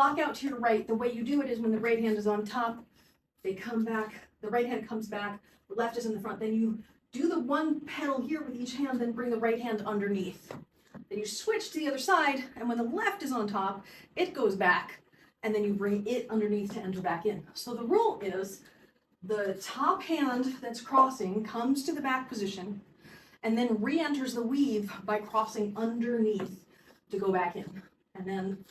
lock out to your right, the way you do it is when the right hand is on top, they come back, the right hand comes back, the left is in the front, then you do the one petal here with each hand, then bring the right hand underneath. Then you switch to the other side, and when the left is on top, it goes back, and then you bring it underneath to enter back in. So the rule is the top hand that's crossing comes to the back position, and then re-enters the weave by crossing underneath to go back in. And then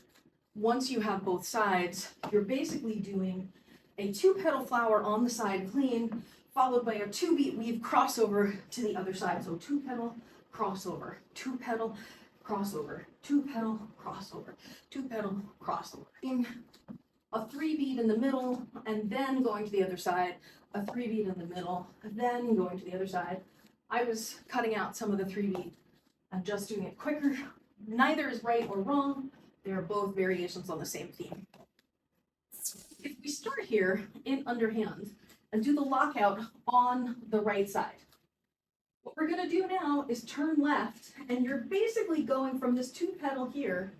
once you have both sides, you're basically doing a 2-petal flower on the side clean, followed by a 2-beat weave crossover to the other side. So 2-petal crossover, 2-petal crossover, 2-petal crossover, 2-petal crossover. A 3-beat in the middle, and then going to the other side, a 3-beat in the middle, and then going to the other side. I was cutting out some of the 3-beat and just doing it quicker. Neither is right or wrong. They are both variations on the same theme. If we start here in underhand and do the lockout on the right side, what we're going to do now is turn left, and you're basically going from this 2-petal here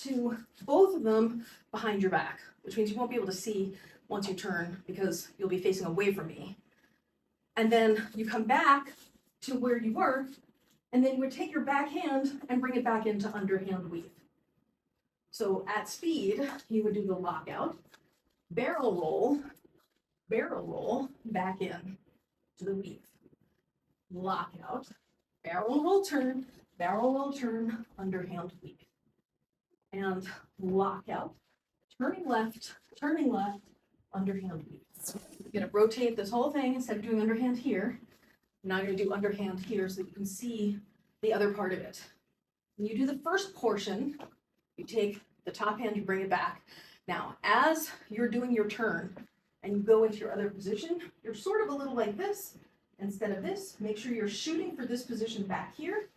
to both of them behind your back, which means you won't be able to see once you turn because you'll be facing away from me. And then you come back to where you were, and then you would take your back hand and bring it back into underhand weave. So at speed, you would do the lockout, barrel roll, back in to the weave. Lockout, barrel roll, turn, underhand weave. And lockout, turning left, underhand weave. You're gonna rotate this whole thing instead of doing underhand here. Now you're gonna do underhand here so that you can see the other part of it. When you do the first portion, you take the top hand, you bring it back. Now, as you're doing your turn and you go into your other position, you're sort of a little like this instead of this. Make sure you're shooting for this position back here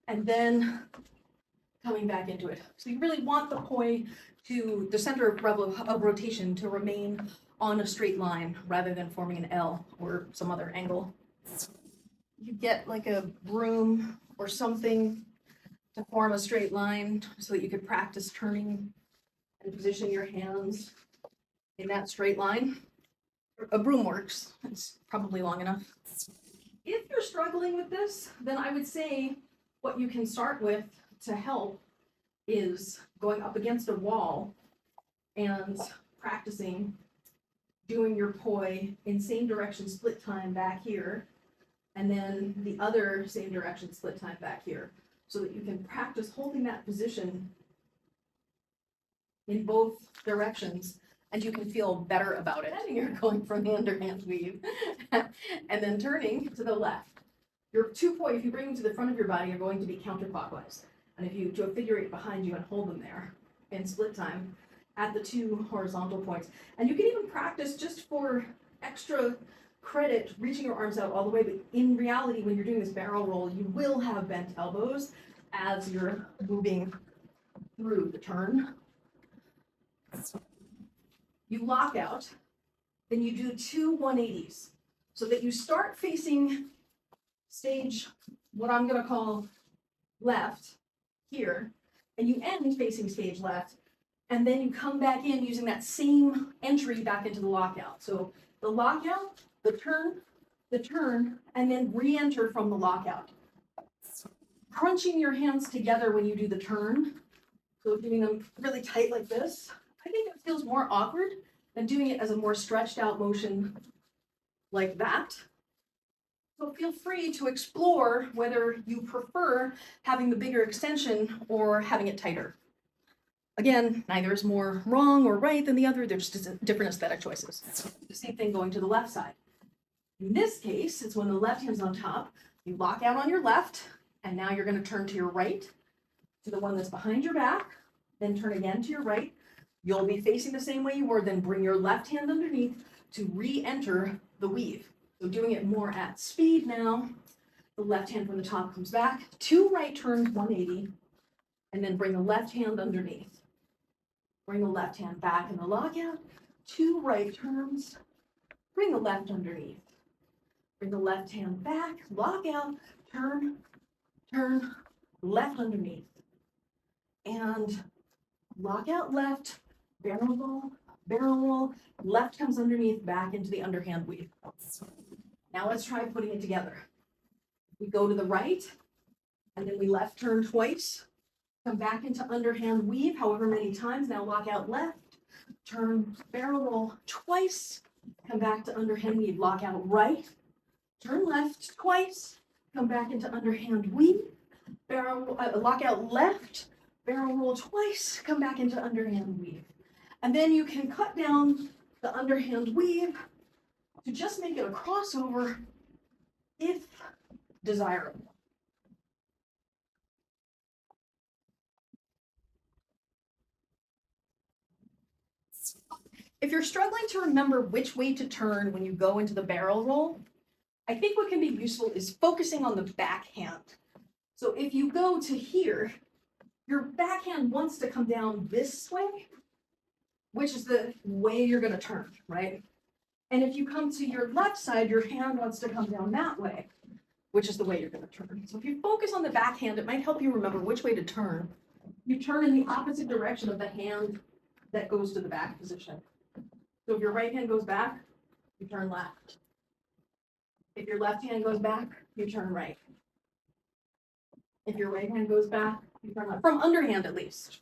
and then coming back into it. So you really want the poi to, the center of rotation to remain on a straight line rather than forming an L or some other angle. You get like a broom or something to form a straight line so that you could practice turning and positioning your hands in that straight line. A broom works, it's probably long enough. If you're struggling with this, then I would say what you can start with to help is going up against a wall and practicing doing your poi in same direction split time back here, and then the other same direction split time back here, so that you can practice holding that position in both directions, and you can feel better about it. And you're going from the underhand weave and then turning to the left. Your 2 poi, if you bring them to the front of your body, are going to be counterclockwise. And if you do a figure 8 behind you and hold them there in split time at the 2 horizontal points. And you can even practice just for extra credit, reaching your arms out all the way, but in reality, when you're doing this barrel roll, you will have bent elbows as you're moving through the turn. You lock out, then you do 2 180s, so that you start facing stage, what I'm gonna call left here, and you end facing stage left, and then you come back in using that same entry back into the lockout. So the lockout, the turn, and then re-enter from the lockout. Crunching your hands together when you do the turn, so doing them really tight like this, I think it feels more awkward than doing it as a more stretched out motion like that. So feel free to explore whether you prefer having the bigger extension or having it tighter. Again, neither is more wrong or right than the other, they're just different aesthetic choices. The same thing going to the left side. In this case, it's when the left hand's on top, you lock out on your left, and now you're going to turn to your right, to the one that's behind your back, then turn again to your right. You'll be facing the same way you were, then bring your left hand underneath to re-enter the weave. So doing it more at speed now. The left hand from the top comes back, 2 right turns, 180, and then bring the left hand underneath. Bring the left hand back in the lockout, 2 right turns, bring the left underneath. Bring the left hand back, lockout, turn, left underneath. And lock out left, barrel roll, left comes underneath, back into the underhand weave. Now let's try putting it together. We go to the right, and then we left turn twice, come back into underhand weave, however many times. Now lock out left, turn barrel roll twice, come back to underhand weave, lock out right, turn left twice, come back into underhand weave, lock out left, barrel roll twice, come back into underhand weave. And then you can cut down the underhand weave to just make it a crossover if desirable. If you're struggling to remember which way to turn when you go into the barrel roll, I think what can be useful is focusing on the backhand. So if you go to here, your backhand wants to come down this way, which is the way you're going to turn, right? And if you come to your left side, your hand wants to come down that way, which is the way you're going to turn. So if you focus on the backhand, it might help you remember which way to turn. You turn in the opposite direction of the hand that goes to the back position. So if your right hand goes back, you turn left. If your left hand goes back, you turn right. If your right hand goes back, you turn left. From underhand, at least.